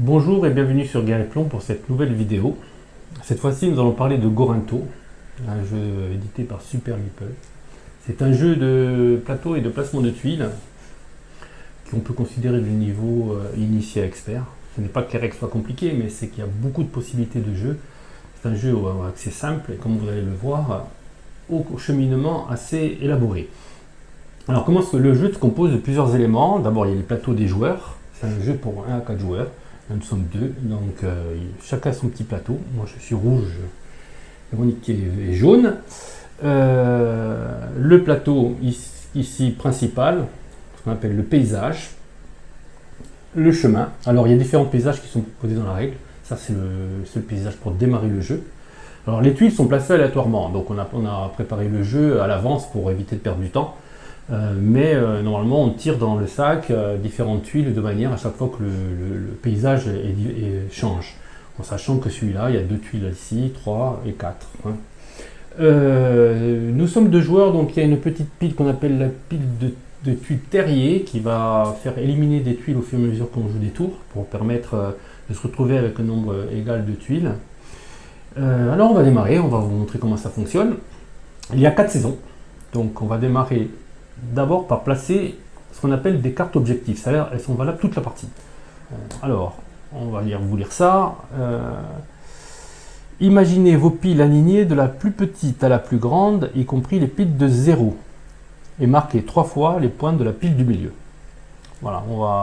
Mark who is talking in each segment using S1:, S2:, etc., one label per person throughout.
S1: Bonjour et bienvenue sur Guerre et Plomb pour cette nouvelle vidéo. Cette fois-ci, nous allons parler de Gorinto, un jeu édité par Super Meeple. C'est un jeu de plateau et de placement de tuiles qu'on peut considérer du niveau initié à expert. Ce n'est pas que les règles soient compliquées, mais c'est qu'il y a beaucoup de possibilités de jeu. C'est un jeu assez simple et comme vous allez le voir, au cheminement assez élaboré. Alors comment le jeu se compose de plusieurs éléments. D'abord, il y a les plateaux des joueurs. C'est un jeu pour 1 à 4 joueurs. Nous sommes deux, donc chacun son petit plateau. Moi je suis rouge, Véronique est jaune. Le plateau ici principal, ce qu'on appelle le paysage, le chemin. Alors il y a différents paysages qui sont proposés dans la règle. Ça c'est le paysage pour démarrer le jeu. Alors les tuiles sont placées aléatoirement, donc on a préparé le jeu à l'avance pour éviter de perdre du temps. Normalement on tire dans le sac différentes tuiles de manière à chaque fois que le paysage change. En sachant que celui-là, il y a 2 tuiles ici, 3 et 4. Hein. Nous sommes 2 joueurs, donc il y a une petite pile qu'on appelle la pile de tuiles terrier qui va faire éliminer des tuiles au fur et à mesure qu'on joue des tours pour permettre de se retrouver avec un nombre égal de tuiles. Alors on va démarrer, on va vous montrer comment ça fonctionne. Il y a 4 saisons, donc on va démarrer d'abord par placer ce qu'on appelle des cartes objectifs. C'est-à-dire elles sont valables toute la partie. Alors, on va vous lire ça. Imaginez vos piles alignées de la plus petite à la plus grande, y compris les piles de 0. Et marquez 3 fois les points de la pile du milieu. Voilà,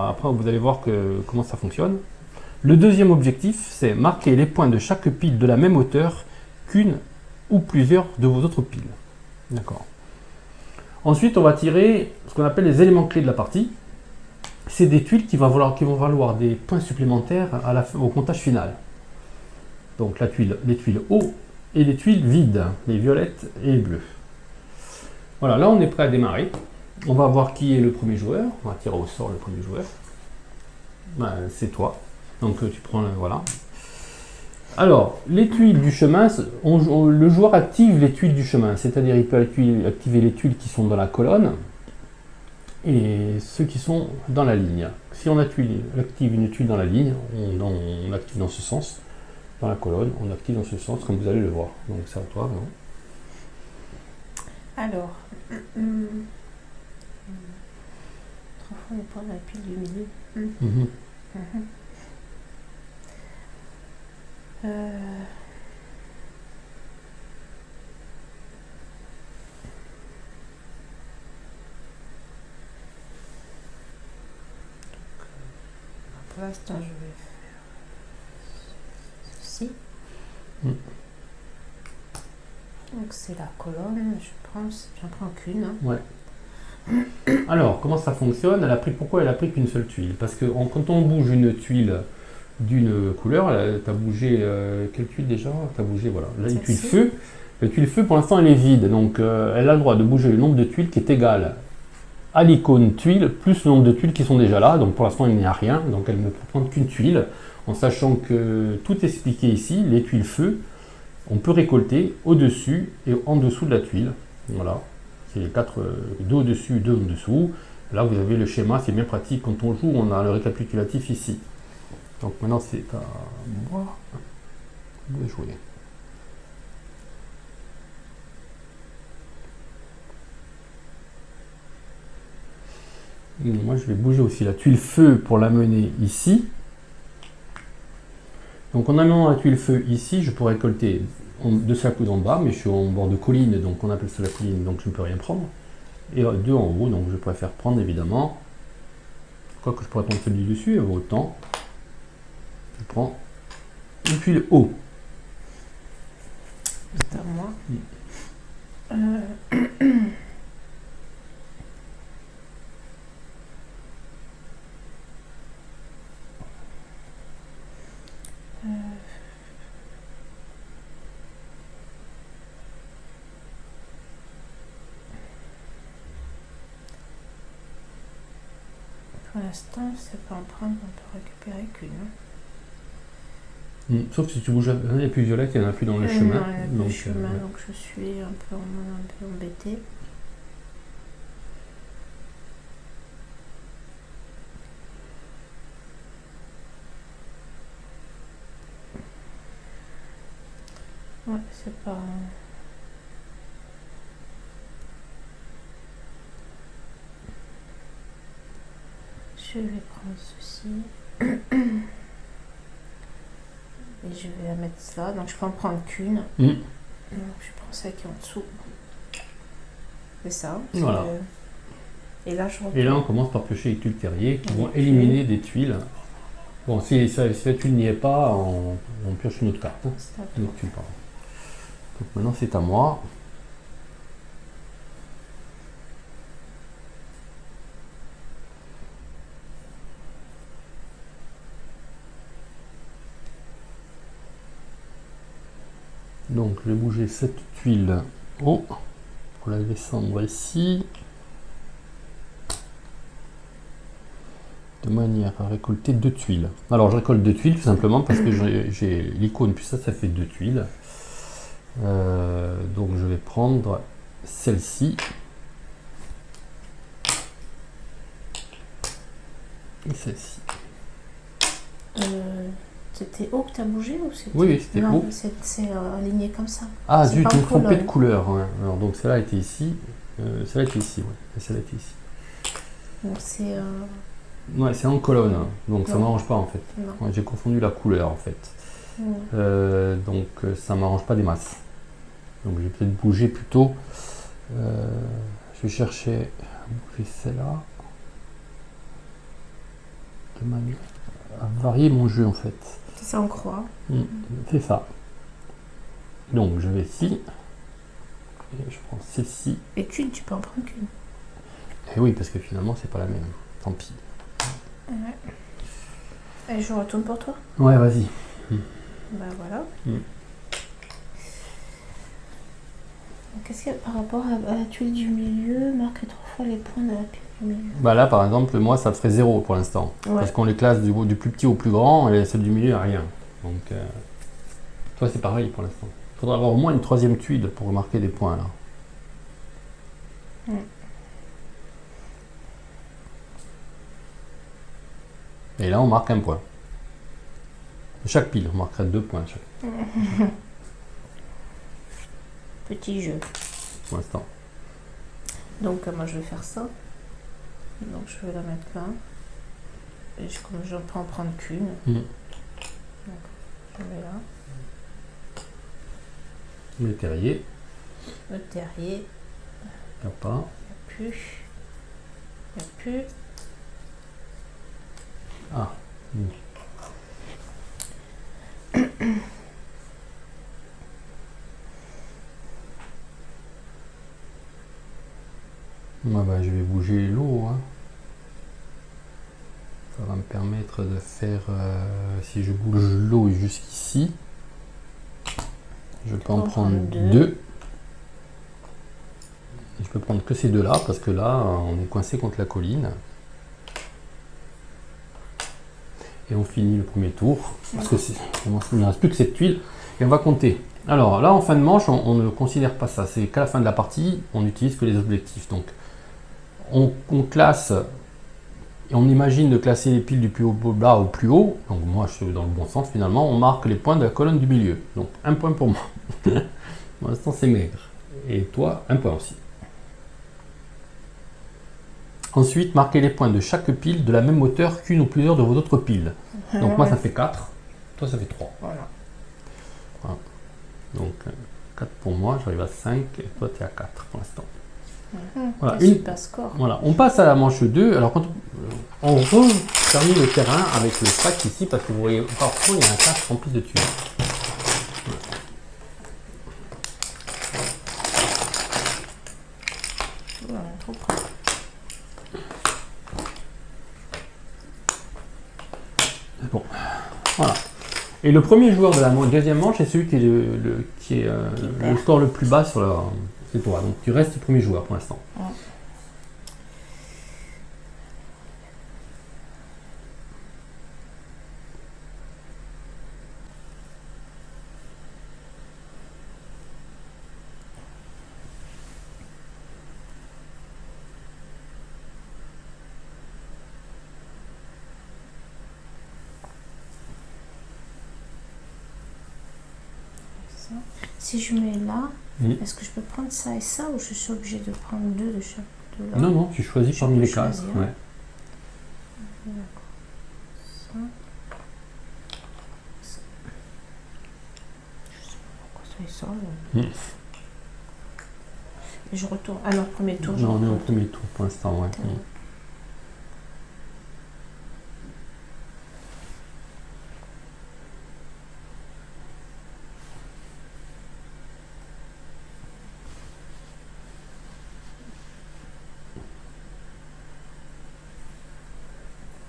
S1: après vous allez voir comment ça fonctionne. Le deuxième objectif, c'est marquer les points de chaque pile de la même hauteur qu'une ou plusieurs de vos autres piles. D'accord. Ensuite, on va tirer ce qu'on appelle les éléments clés de la partie. C'est des tuiles qui vont valoir des points supplémentaires au comptage final. Donc les tuiles hauts et les tuiles vides, les violettes et les bleues. Voilà, là on est prêt à démarrer. On va voir qui est le premier joueur. On va tirer au sort le premier joueur. Ben, c'est toi. Donc tu prends voilà. Alors, les tuiles du chemin, le joueur active les tuiles du chemin, c'est-à-dire il peut activer les tuiles qui sont dans la colonne et ceux qui sont dans la ligne. Si on active une tuile dans la ligne, on active dans ce sens. Dans la colonne, on active dans ce sens, comme vous allez le voir. Donc c'est à toi. Non.
S2: Alors, 3 fois les points de la pile du milieu. Pour l'instant, je vais faire ceci. Donc c'est la colonne, j'en prends qu'une. Hein.
S1: Ouais. Alors, comment ça fonctionne? Pourquoi elle a pris qu'une seule tuile? Parce que quand on bouge une tuile d'une couleur, tu as bougé quelle tuile déjà? Tu as bougé, voilà, là, une tuile feu. La tuile feu, pour l'instant, elle est vide, donc elle a le droit de bouger le nombre de tuiles qui est égal à l'icône tuile, plus le nombre de tuiles qui sont déjà là. Donc pour l'instant, il n'y a rien, donc elle ne peut prendre qu'une tuile, en sachant que tout est expliqué ici. Les tuiles feu, on peut récolter au-dessus et en dessous de la tuile. Voilà, c'est les 4, 2 au-dessus, 2 en dessous. Là, vous avez le schéma, c'est bien pratique. Quand on joue, on a le récapitulatif ici. Donc maintenant, c'est à moi de jouer. Moi, je vais bouger aussi la tuile feu pour l'amener ici. Donc en amenant la tuile feu ici, je pourrais récolter de chaque côté en bas, mais je suis en bord de colline, donc on appelle ça la colline, donc je ne peux rien prendre. Et 2 en haut, donc je préfère prendre évidemment. Quoique je pourrais prendre celui dessus, autant. Je prends une tuile haut.
S2: C'est à moi. Pour l'instant, c'est pas en prendre, on peut récupérer qu'une.
S1: Sauf si tu bouges un des plus violets, il n'y en a plus dans le chemin.
S2: Non, il n'y a plus de chemin, donc je suis un peu embêtée. Ouais, c'est pas... Je vais prendre ceci. Et je vais la mettre là. Donc je peux en prendre qu'une. Donc je prends ça qui est en dessous. C'est ça.
S1: Voilà.
S2: Et là je
S1: Et là, on commence par piocher les tuiles terriers qui vont éliminer des tuiles. Bon, si la tuile n'y est pas, on pioche une autre carte. Hein. Une autre tuile, pardon. Donc maintenant, c'est à moi. Donc, je vais bouger cette tuile haut pour la descendre ici. De manière à récolter 2 tuiles. Alors, je récolte 2 tuiles tout simplement parce que j'ai l'icône, puis ça fait 2 tuiles. Donc, je vais prendre celle-ci. Et celle-ci.
S2: C'était haut que tu as bougé ou c'était...
S1: Oui, c'était haut.
S2: C'est aligné comme ça.
S1: Ah zut, je me trompais de couleur. Ouais. Alors donc celle-là était ici. Celle-là était ici, ouais. Et celle-là était ici.
S2: Donc c'est...
S1: Ouais, c'est en colonne. Donc ça m'arrange pas en fait. Ouais, j'ai confondu la couleur en fait. Donc ça m'arrange pas des masses. Donc je vais peut-être bouger plutôt. Je vais chercher à bouger celle-là. De manière à varier mon jeu en fait.
S2: C'est ça en croix.
S1: C'est ça. Donc je vais ici. Et je prends celle-ci.
S2: Et tu peux en prendre qu'une.
S1: Et oui, parce que finalement c'est pas la même. Tant pis.
S2: Ouais. Et je retourne pour toi.
S1: Ouais, vas-y.
S2: Bah voilà. Qu'est-ce qu'il y a par rapport à la tuile du milieu? Marquez 3 fois les points de la tuile du milieu.
S1: Bah là, par exemple, moi, ça ferait 0 pour l'instant.
S2: Ouais.
S1: Parce qu'on les classe du plus petit au plus grand, et celle du milieu, a rien. Donc, toi, c'est pareil pour l'instant. Il faudra avoir au moins une 3e tuile pour marquer des points, là. Et là, on marque un point. Chaque pile, on marquerait 2 points. Chaque.
S2: Petit jeu.
S1: Pour l'instant.
S2: Donc, moi, je vais faire ça. Donc, je vais la mettre là. Et comme je peux en prendre qu'une. Donc, je mets là.
S1: Le terrier.
S2: Le terrier.
S1: Il n'y a pas.
S2: Il n'y a plus. Il n'y a plus.
S1: Ah. Bah, je vais bouger l'eau. Hein. Ça va me permettre de faire, si je bouge l'eau jusqu'ici, je peux en prendre 2. Je peux prendre que ces 2 là, parce que là, on est coincé contre la colline. Et on finit le premier tour, parce que il ne reste plus que cette tuile, et on va compter. Alors là, en fin de manche, on ne considère pas ça. C'est qu'à la fin de la partie, on n'utilise que les objectifs. Donc, on classe... Et on imagine de classer les piles du plus haut bas au plus haut. Donc moi, je suis dans le bon sens finalement. On marque les points de la colonne du milieu. Donc un point pour moi. Pour l'instant, c'est maigre. Et toi, un point aussi. Ensuite, marquez les points de chaque pile de la même hauteur qu'une ou plusieurs de vos autres piles. Donc moi, ça fait 4. Toi, ça fait 3.
S2: Voilà.
S1: Donc 4 pour moi. J'arrive à 5. Et toi, tu es à 4 pour l'instant.
S2: Voilà, super score.
S1: Voilà, on passe à la manche 2. Alors, quand on termine le terrain avec le sac ici, parce que vous voyez, parfois il y a un sac rempli de tuiles.
S2: Voilà, trop près.
S1: Bon, voilà. Et le premier joueur de la deuxième manche est celui qui est le score le plus bas sur la. C'est toi. Donc, tu restes premier joueur pour l'instant.
S2: Ouais. Ça. Si je mets là,
S1: Oui.
S2: est-ce que je peux prendre ça et ça ou je suis obligée de prendre deux de chaque de là?
S1: Non, non, tu choisis
S2: Je
S1: parmi
S2: peux
S1: les quatre.
S2: choisir.
S1: Ouais.
S2: D'accord. Ça. Ça. Je sais pas pourquoi ça et ça. Et je retourne. Ah non, premier tour.
S1: Non, on est au premier tour pour l'instant, ouais.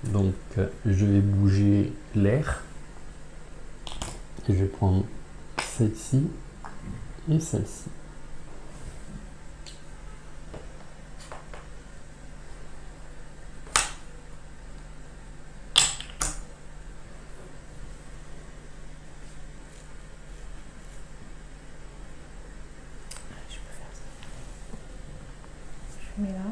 S1: Donc, je vais bouger l'air. Et je vais prendre celle-ci et celle-ci.
S2: Je peux faire ça. Je mets là.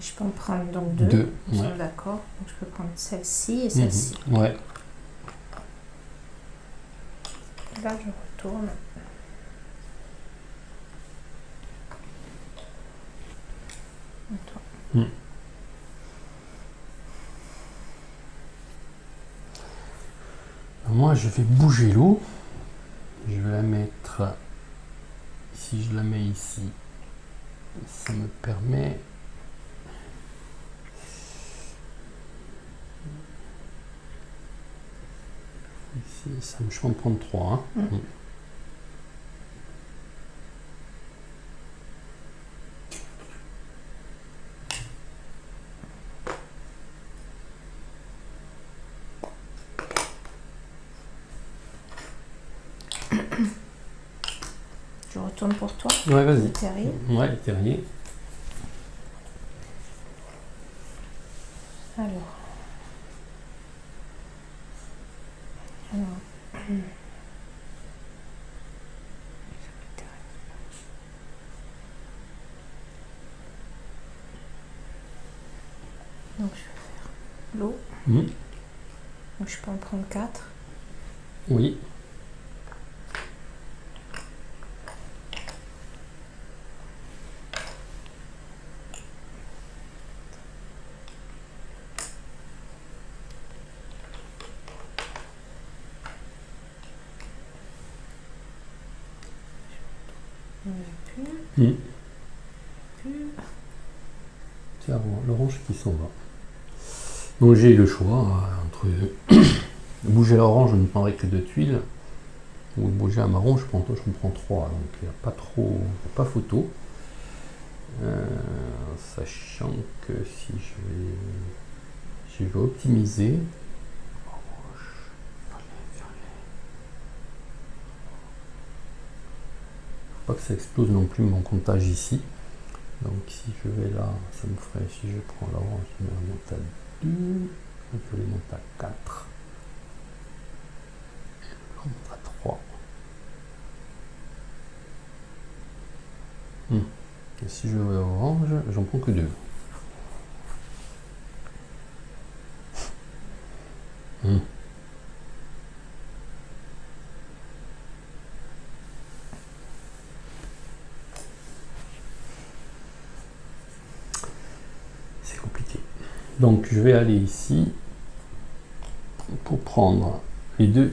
S2: Je peux en prendre donc deux.
S1: Deux,
S2: Nous
S1: ouais.
S2: sommes d'accord. Donc je peux prendre celle-ci et celle-ci.
S1: Ouais.
S2: Là, je retourne. Et toi.
S1: Moi, je vais bouger l'eau. Je vais la mettre. Si je la mets ici, ça me permet. Ici, je peux en prendre 3. Hein.
S2: Je retourne pour toi.
S1: Ouais, vas-y.
S2: Le terrier.
S1: Ouais, le terrier.
S2: Alors. Donc je vais faire l'eau. Donc je peux en prendre 4.
S1: Oui. C'est l'orange qui s'en va. Donc j'ai le choix entre bouger l'orange, je ne prendrai que 2 tuiles, ou bouger un marron, je prends 3. Donc il n'y a pas trop, pas photo. Sachant que si je vais optimiser, pas que ça explose non plus mon comptage ici. Donc si je vais là, ça me ferait, si je prends l'orange, je me remonte à 2, je vais monter à 4, et je remonte à 3. Et si je vais orange, j'en prends que 2. C'est compliqué. Donc je vais aller ici pour prendre les deux.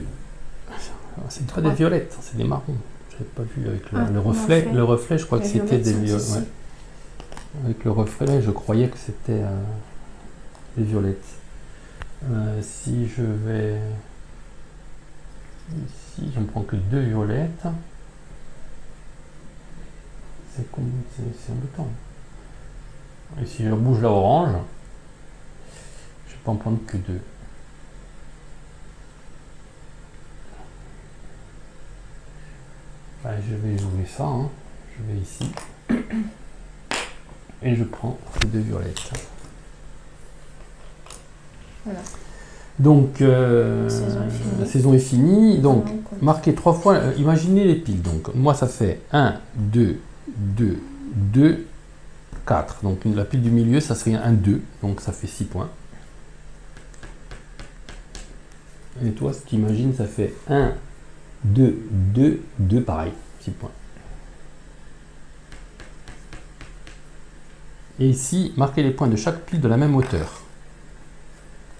S1: C'est pas des violettes, c'est des marrons. J'avais pas vu avec le reflet. Le reflet, je crois que c'était des violettes. Ouais. Avec le reflet, là, je croyais que c'était des violettes. Si je vais ici, je ne prends que 2 violettes. C'est embêtant. Et si je bouge la orange, je peux en prendre que 2. Je vais jouer ça. Hein. Je vais ici. Et je prends les 2 violettes.
S2: Voilà.
S1: Donc, la saison est finie. Donc, marquez 3 fois. Imaginez les piles. Donc, moi, ça fait 1, 2, 2, 2, 4. Donc, la pile du milieu, ça serait un 2. Donc, ça fait 6 points. Et toi, ce que tu imagines, ça fait 1, 2, 2, 2, pareil, 6 points. Et ici, marquez les points de chaque pile de la même hauteur.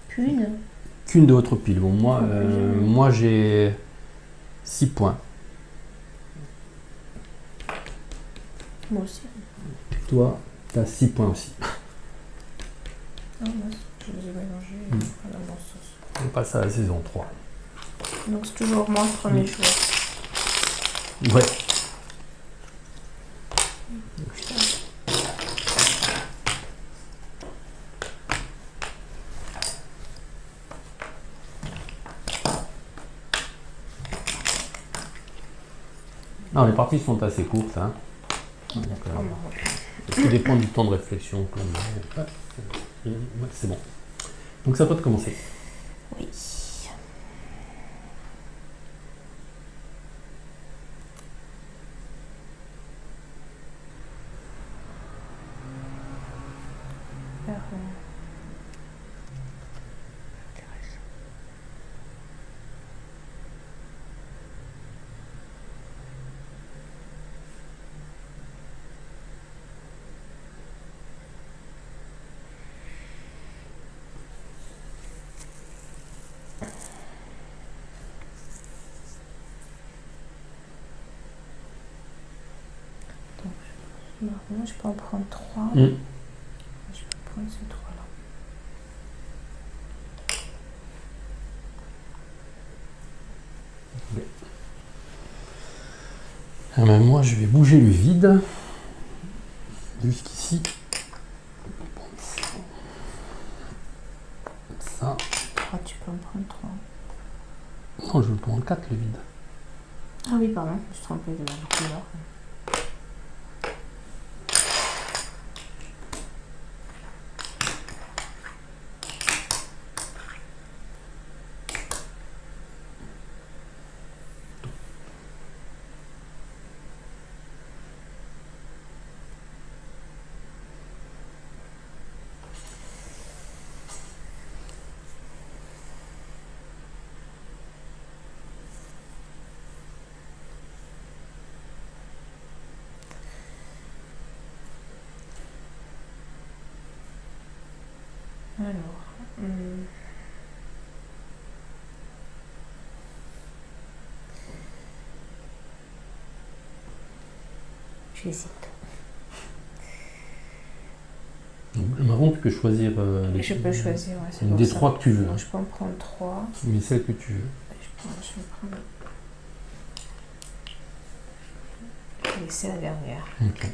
S1: Qu'une de votre pile. Bon, moi j'ai 6 points.
S2: Moi aussi.
S1: Toi, tu as 6 points aussi.
S2: Ah, je les ai mélangés à la bonne sauce.
S1: On passe à la saison 3.
S2: Donc c'est toujours moi le premier choix.
S1: Ouais. Non, les parties sont assez courtes. Hein. Donc, tout dépend du temps de réflexion qu'on a. Ouais, c'est bon. Donc c'est à toi de commencer.
S2: Oui. Moi, je peux en prendre 3. Je peux prendre ces 3-là.
S1: Ben, moi, je vais bouger le vide jusqu'ici. Ça.
S2: 3, tu peux en prendre 3.
S1: Non, je veux prendre 4 le vide.
S2: Ah oui, pardon, je me suis trompée de la couleur. Alors, j'hésite.
S1: Marron, tu peux choisir
S2: Je peux choisir, ouais, c'est
S1: des 3 que tu veux.
S2: Donc, je peux en prendre 3.
S1: Mais celle que tu veux.
S2: Je vais prendre. Je vais laisser la dernière.
S1: Ok.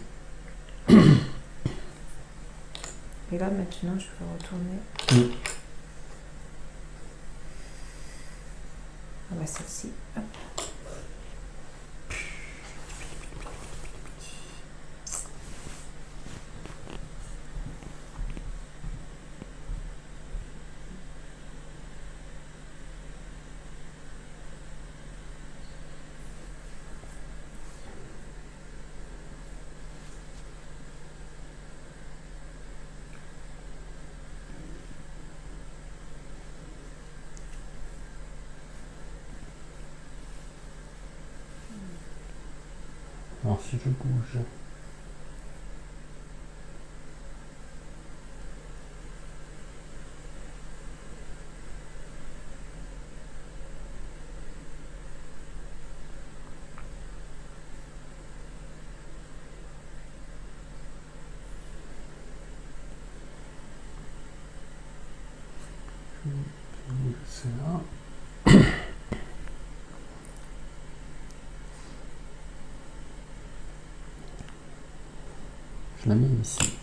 S2: Et là, maintenant, je vais retourner. Ah bah, celle-ci. Hop.
S1: Alors si je bouge. C'est là. Je la mets ici.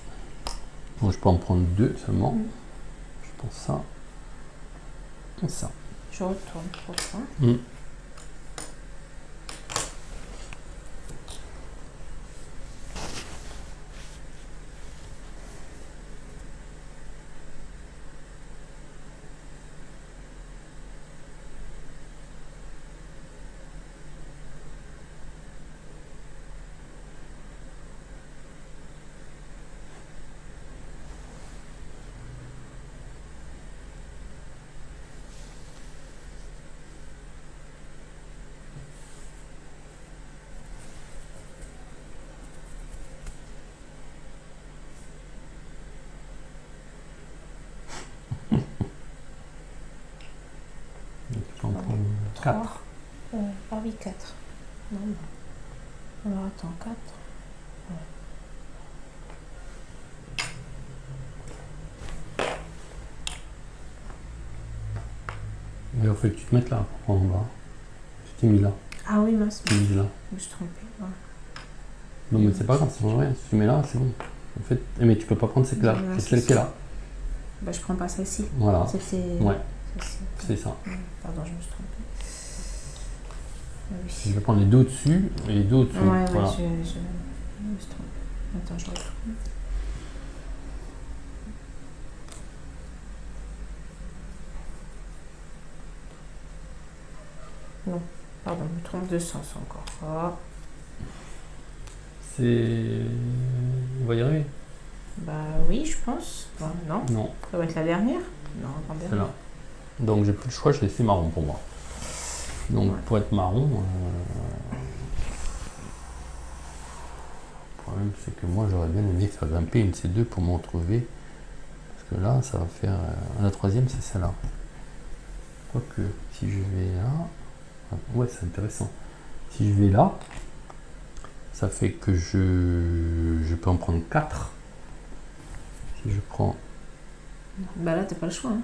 S1: Bon, je peux en prendre 2 seulement. Je pense ça. Et ça.
S2: Je retourne pour ça. 3.
S1: 4.
S2: Ah oui, 4. Non, non. Alors attends, 4.
S1: Mais en fait, tu te mets là, en bas. Tu t'es mis là.
S2: Ah oui, mince.
S1: Tu t'es mis là.
S2: Je me suis trompée. Ouais.
S1: Non, mais c'est pas grave, ça change rien. Si tu mets là, c'est bon. En fait, mais tu peux pas prendre celle-là. C'est celle qui est là.
S2: Bah, je prends pas celle-ci.
S1: Voilà.
S2: C'était.
S1: Ouais,
S2: celle-ci.
S1: c'est ça.
S2: Pardon, je me suis trompée. Oui.
S1: Je vais prendre les deux au-dessus et les deux au-dessous.
S2: Ouais,
S1: voilà.
S2: je me suis trompée. Attends, je retourne. Non, pardon, je me trompe de sens encore. Ah.
S1: C'est... On va y arriver.
S2: Bah oui, je pense. Bon, non,
S1: Non,
S2: ça va être la dernière. Non, avant
S1: c'est
S2: dernière.
S1: là. Donc j'ai plus le choix, je vais laisser marron pour moi. Donc
S2: Ouais.
S1: pour être marron, le problème c'est que moi j'aurais bien aimé faire grimper une C2 pour m'en trouver. Parce que là, ça va faire... la troisième, c'est celle-là. Quoique, si je vais là... Ouais, c'est intéressant. Si je vais là, ça fait que je peux en prendre 4. Si je prends...
S2: Bah là, t'as pas le choix. Hein.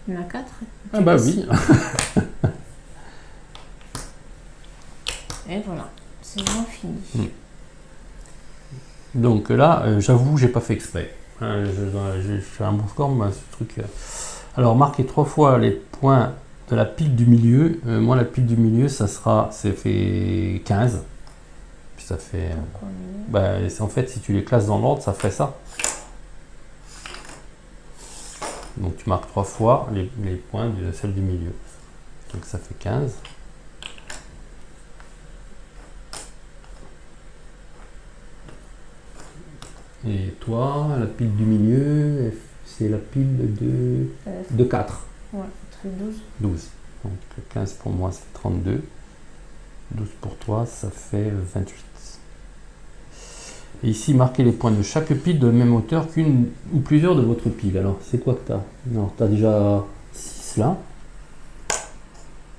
S2: Il y en a 4.
S1: Ah bah oui.
S2: Et voilà, c'est bien fini.
S1: Donc là, j'avoue, j'ai pas fait exprès. Je fais un bon score, mais ce truc... Alors, marquez 3 fois les points de la pile du milieu. Moi, la pile du milieu, ça fait 15. Puis ça fait... bah, en fait, si tu les classes dans l'ordre, ça fait ça. Donc tu marques 3 fois les points de celle du milieu. Donc ça fait 15. Et toi, la pile du milieu, c'est la pile de 4.
S2: Ouais, ça fait 12.
S1: 12. Donc 15 pour moi, ça fait 32. 12 pour toi, ça fait 28. Et ici, marquez les points de chaque pile de la même hauteur qu'une ou plusieurs de votre pile. Alors, c'est quoi que tu as? Non, tu as déjà 6 là.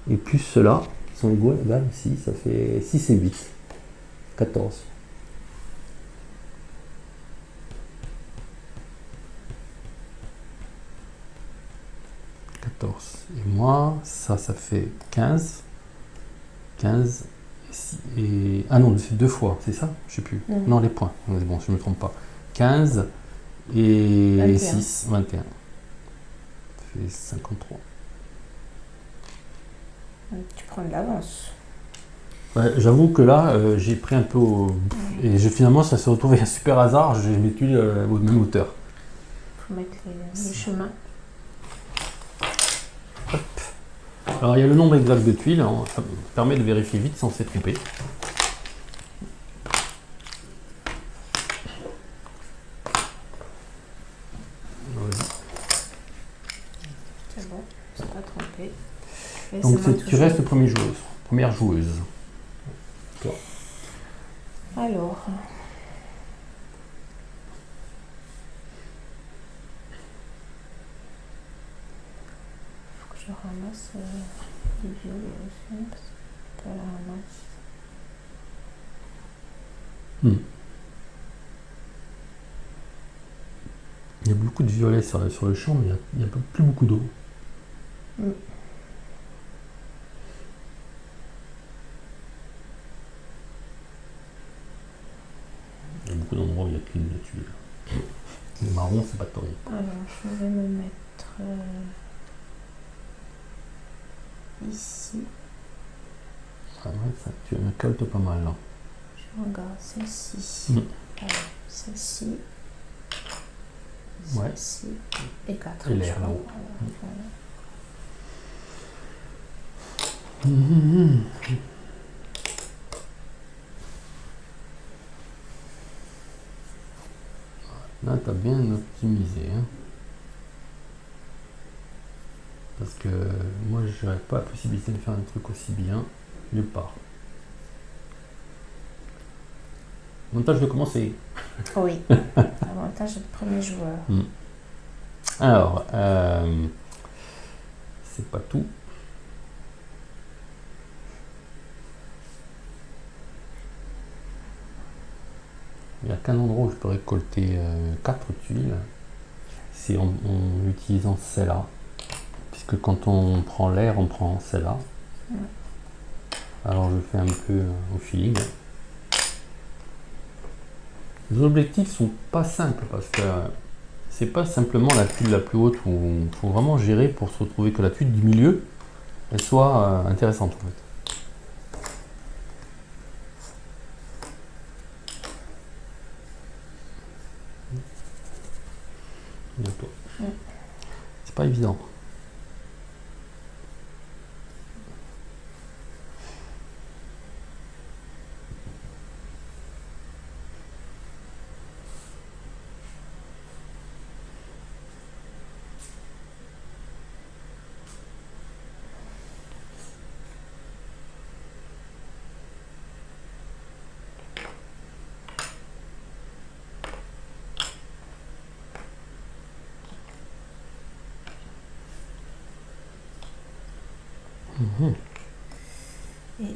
S1: Et plus ceux-là, qui sont égaux ici, ça fait 6 et 8. 14. Et moi, ça fait 15. 15. Et... ah non, c'est 2 fois, c'est ça? Je sais plus. Non, les points. Bon, je ne me trompe pas. 15 et
S2: 21.
S1: 6, 21. Ça fait 53.
S2: Tu prends de l'avance.
S1: Ouais, j'avoue que là, j'ai pris un peu au... Et finalement, ça s'est retrouvé un super hasard. J'ai mis tuiles aux mêmes hauteurs.
S2: Il faut mettre le chemin.
S1: Hop. Alors, il y a le nombre exact de tuiles. Hein, ça permet de vérifier vite sans s'être trompé.
S2: C'est bon, c'est pas trompé. Et
S1: donc,
S2: c'est
S1: tu restes première joueuse. Toi.
S2: Alors... faut que je ramasse les violets aussi, parce que pas la ramasse.
S1: Il y a beaucoup de violets sur le champ, mais il n'y a plus beaucoup d'eau. Il y a beaucoup d'endroits où il n'y a qu'une tuile. Le marron, c'est pas terrible.
S2: Alors, je vais me mettre ici.
S1: Ah ouais, ça, tu me caltes pas mal là.
S2: Je regarde celle-ci. Alors, celle-ci.
S1: Ouais.
S2: Celle-ci. Et 4.
S1: Et l'air là-haut. Là, tu as bien optimisé. Hein. Parce que moi, je n'aurais pas la possibilité de faire un truc aussi bien nulle part. Avantage de commencer.
S2: Oui, avantage de premier joueur.
S1: Alors, c'est pas tout. il n'y a qu'un endroit où je peux récolter 4 tuiles. C'est en utilisant celle-là. Puisque quand on prend l'air, on prend celle-là.
S2: Ouais.
S1: Alors je fais un peu au feeling. Les objectifs sont pas simples parce que c'est pas simplement la tuile la plus haute où il faut vraiment gérer pour se retrouver que la tuile du milieu elle soit intéressante en fait. Bientôt. C'est pas évident.
S2: Et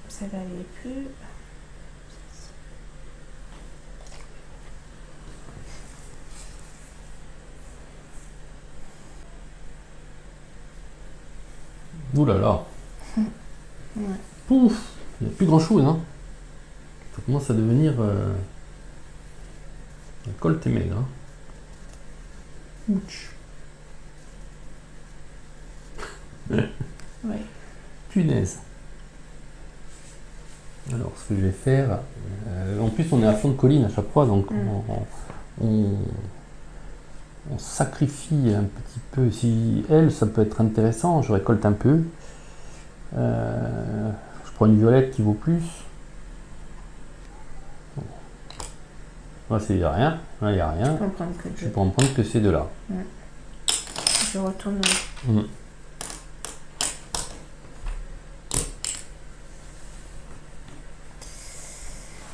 S2: ça va aller plus.
S1: Ouh là là.
S2: Ouais.
S1: Pouf, il n'y a plus grand chose hein. Ça commence à devenir la colle est maigre. Hein. Ouch.
S2: Ouais.
S1: Punaise. Alors ce que je vais faire, en plus on est à fond de colline à chaque fois, donc on sacrifie un petit peu. Si elle, ça peut être intéressant, je récolte un peu. Je prends une violette qui vaut plus. Là il n'y a rien, là il n'y a rien.
S2: Je peux en prendre que
S1: Je
S2: deux.
S1: peux en prendre que ces deux-là.
S2: Je retourne.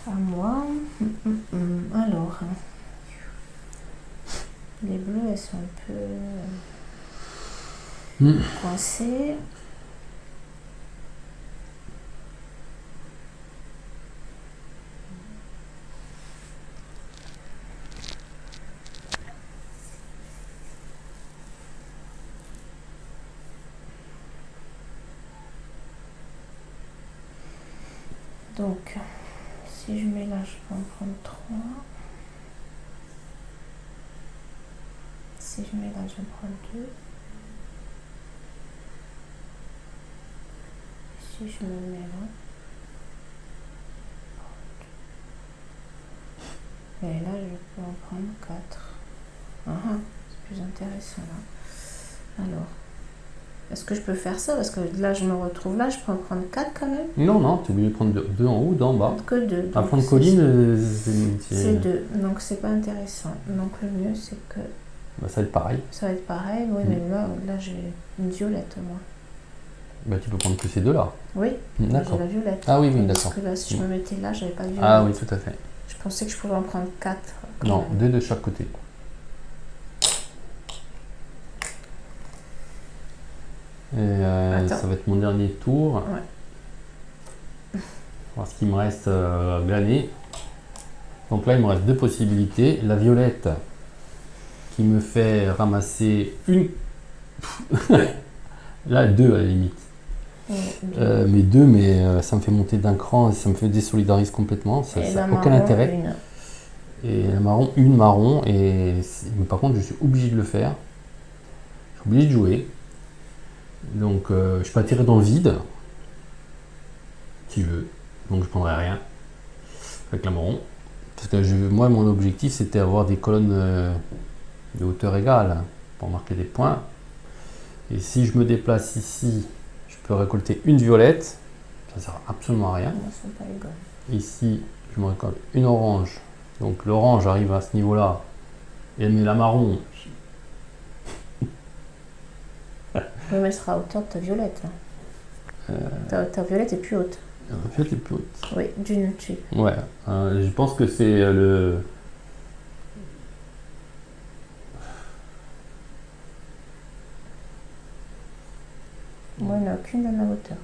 S2: À moi. Alors, les bleus, elles sont un peu coincées. Donc, si je mets là, je peux en prendre 3. Si je mets là, je vais prendre 2. Si je me mets là. Et là, je peux en prendre 4. C'est plus intéressant là. Alors, est-ce que je peux faire ça? Parce que là, je me retrouve là, je peux en prendre 4 quand même.
S1: Non, non, tu es obligé de prendre deux en haut, deux en bas.
S2: Que 2.
S1: À fond de colline,
S2: C'est 2, donc c'est pas intéressant. Donc le mieux, c'est que
S1: bah, ça va être pareil.
S2: ça va être pareil. Oui, mais là j'ai une violette, moi.
S1: Bah, tu peux prendre que ces deux-là.
S2: Oui, j'ai
S1: D'accord.
S2: la violette.
S1: Ah oui,
S2: Parce
S1: d'accord.
S2: que là, si je me mettais là, j'avais pas de violette.
S1: Ah oui, tout à fait.
S2: Je pensais que je pouvais en prendre 4.
S1: Non, 2 de chaque côté. Et ça va être mon dernier tour.
S2: Ouais.
S1: Voir ce qu'il me reste à glaner. Donc là, il me reste 2 possibilités. La violette qui me fait ramasser une. Là, 2 à la limite. Mais 2, mais ça me fait monter d'un cran et ça me fait désolidariser complètement. Ça n'a aucun intérêt. Et la marron, une marron. Mais par contre, je suis obligé de le faire. Je suis obligé de jouer. Donc, je peux attirer dans le vide. Si je veux. Donc, je prendrai rien avec la marron. Parce que moi, mon objectif, c'était avoir des colonnes de hauteur égale pour marquer des points. Et si je me déplace ici, je peux récolter une violette. Ça ne sert absolument à rien. Ici, je me récolte une orange. Donc, l'orange arrive à ce niveau-là. Et mais la marron.
S2: Oui, mais elle sera à hauteur de ta violette. Ta violette est plus haute.
S1: La violette est plus haute.
S2: Oui, d'une tuile.
S1: Ouais, je pense que c'est le.
S2: Moi, il n'y en a aucune à ma hauteur.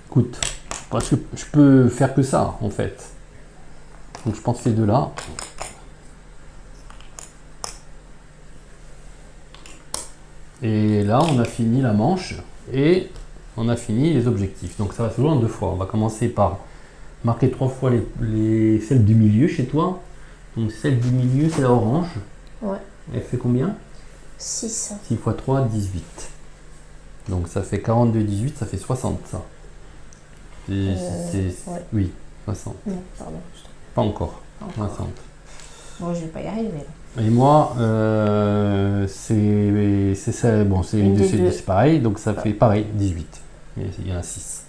S1: Écoute, Parce que je peux faire que ça, en fait. Donc je pense ces deux-là. Et là, on a fini la manche et on a fini les objectifs. Donc ça va se jouer en 2 fois. On va commencer par marquer 3 fois celles du milieu chez toi. Donc celle du milieu, c'est la orange.
S2: Ouais.
S1: Elle fait combien?
S2: 6.
S1: 6 x 3, 18. Donc ça fait 42, 18, ça fait 60 ça.
S2: Ouais.
S1: Oui, 60.
S2: Non, pardon.
S1: Pas encore.
S2: Encore.
S1: 60.
S2: Bon, je vais pas y arriver. Là.
S1: Et moi, c'est ça. Bon, c'est une de ces deux, c'est pareil. Donc ça fait pareil, 18. Mais il y en a 6.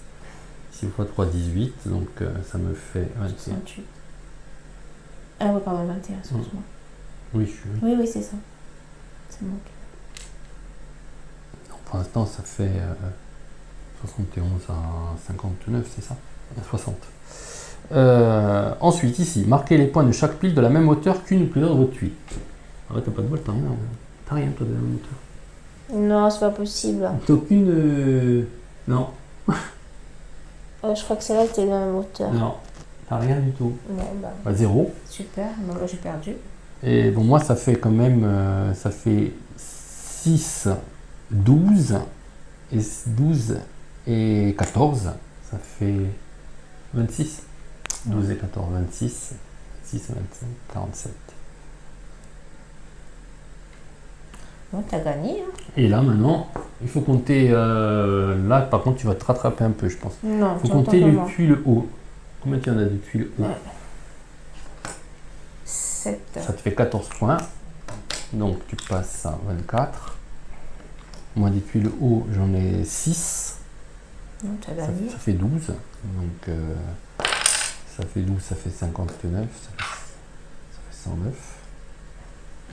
S1: 6 x 3, 18. Donc ça me fait 27.
S2: 28. Ah oui, pardon, 21, excuse-moi.
S1: Oui,
S2: Oui, c'est ça. C'est bon.
S1: Donc, pour l'instant, ça fait 71 à 59, c'est ça? À 60. Ensuite, ici, marquez les points de chaque pile de la même hauteur qu'une ou plusieurs de vos tuiles. Ah ouais, t'as pas de bol, t'as rien. T'as rien, toi, de la même hauteur.
S2: Non, c'est pas possible.
S1: T'as aucune. Non.
S2: Je crois que celle-là était de la même hauteur.
S1: Non. T'as rien du tout.
S2: Non,
S1: Bah, 0.
S2: Super, bon, là j'ai perdu.
S1: Et bon, moi, ça fait quand même. Ça fait 6, 12. Et 12 et 14. Ça fait 26. 12 et 14, 26. 26, 25, 47.
S2: Bon, t'as gagné. Hein.
S1: Et là, maintenant, il faut compter. Là, par contre, tu vas te rattraper un peu, je pense.
S2: Non,
S1: Il faut compter les tuiles haut. Combien tu en as de tuiles haut?
S2: 7.
S1: Ça te fait 14 points. Donc, tu passes à 24. Moi, des tuiles haut, j'en ai 6.
S2: Non, t'as gagné.
S1: Ça fait 12. Donc, ça fait 12, ça fait 59. Ça fait 109.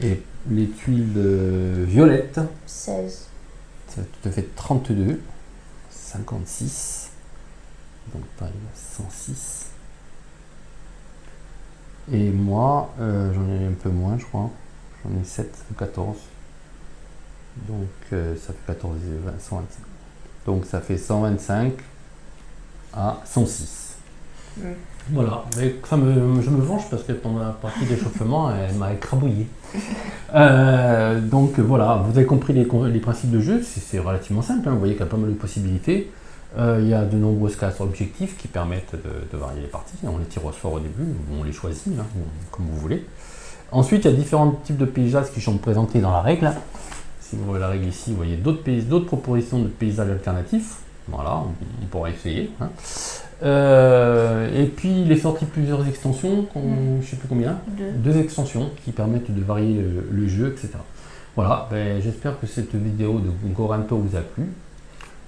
S1: Et les tuiles violettes,
S2: 16.
S1: ça te fait 32, 56, donc pareil, 106. Et moi, j'en ai un peu moins, je crois. J'en ai 7 ou 14. Donc ça fait 14 et 20, 125. Donc ça fait 125 à 106. Voilà, mais je me venge parce que pendant la partie d'échauffement, elle m'a écrabouillé. Donc voilà, vous avez compris les principes de jeu, c'est relativement simple, hein. Vous voyez qu'il y a pas mal de possibilités. Il y a de nombreuses classes objectifs qui permettent de varier les parties. On les tire au sort au début, on les choisit, hein, comme vous voulez. Ensuite, il y a différents types de paysages qui sont présentés dans la règle. Si vous voyez la règle ici, vous voyez d'autres propositions de paysages alternatifs. Voilà, on pourra essayer. Hein. Et puis il est sorti plusieurs extensions, je ne sais plus combien, 2 extensions qui permettent de varier le jeu, etc. Voilà, j'espère que cette vidéo de Goranto vous a plu.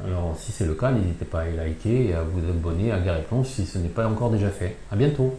S1: Alors si c'est le cas, n'hésitez pas à liker et à vous abonner à Guerre Réponse si ce n'est pas encore déjà fait. A bientôt.